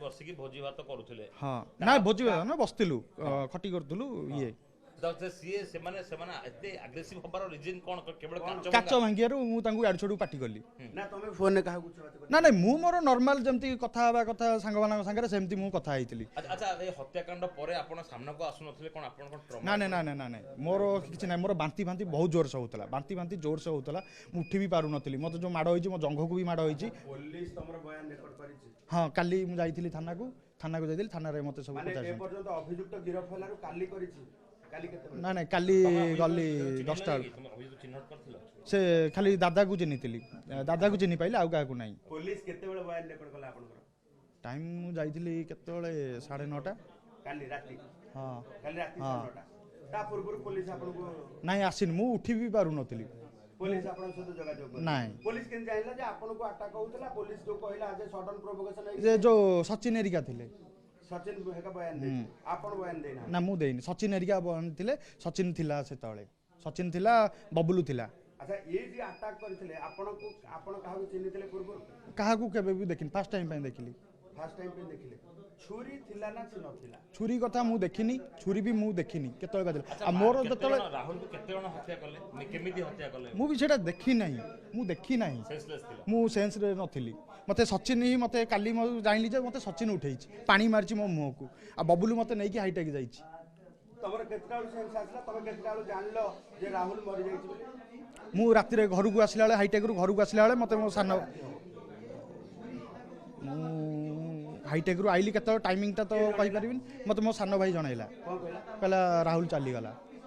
बसिकी भोजी भात करूले हाँ ना भोजी भात ना बसलु खटी करूँ ये काच भांगियारू मुझे छोड़ पार्टी कली ना ना मु मोर नॉर्मल जमती कथा हवा कथा सांग मान सांगे सेमती मु कथा होइतिली अच्छा ए हत्याकांड परे आपण सामना को आसु नथले कोन आपण कोन ट्रॉमा ना ना ना ना ना मोर किछि ना मोर बांती बांती बहुत जोर से होतला बांती बांती जोर से होतला मु उठी भी पारु नथली मते जो माड होइछि मो जंघ को भी माड होइछि पुलिस तमरो बयान रेकॉर्ड करिछि हां काली मु जाइतिली थाना को जाइतिली थाना रे मते सब माने पचास ए पर्यंत अभियुक्त गिरफ हलारु काली करिछि काली केते ना ना काली गली 10 टा चिन्हट करथिलो से खाली दादा को चिन्हितिली दादा को चिन्हि पाइले आउ का को नाही पुलिस केते बेले बयान रेकॉर्ड कला आपनकर टाइम मु जाइतिली केते बेले 9:30 काली राती हां काली राती 9:30 ता पूर्व पुलिस आपनको नाही आसिन मु उठी भी पारु नथली पुलिस आपन सहित जोगाजोग नाही पुलिस केन जाइला जे आपनको अटैक होतला पुलिस जो कहला आज सडन प्रोवोकेशन जे जो सचिन एरिका थिले सचिन हेका बयान दे आपन बयान देना ना मु देनी सचिन एरिका बयान थिले सचिन थिला से तळे सचिन थिला बबलू थिला अच्छा ये जे अटैक करथिले आपनको आपन काहा को चिन्हितले पूर्व काहा को केबे भी देखिन फर्स्ट टाइम पे देखिली फर्स्ट टाइम पे देखिले छुरी थिला ना छि नथिला छुरी कथा मु देखिनी छुरी भी मु देखिनी केतळ गादिल आ मोर जतळे राहुल को केते जण हत्या करले केमिति हत्या करले मु भी सेटा देखि नाही मु देखि नाही सेंसलेस थिला मु सेंस रे नथिली मते सचिन ही मते काली मु जाइली जे मते सचिन उठेइछि पानी मारछि मो मुह को आ बबलू मते नै कि हाइटेक जाइछि तमर केतटाळु सेंस आसला तमे केतटाळु जानलो जे राहुल मरि जाइछि बोली मु राति रे घर को आसला बेले हाइटेक रु घर को आसला बेले मते मो सान हाइटेक रु आइली केत टाइमिंग ता तो कहि परिबिन मते मो सान भाई जणाइला कहला राहुल चली गला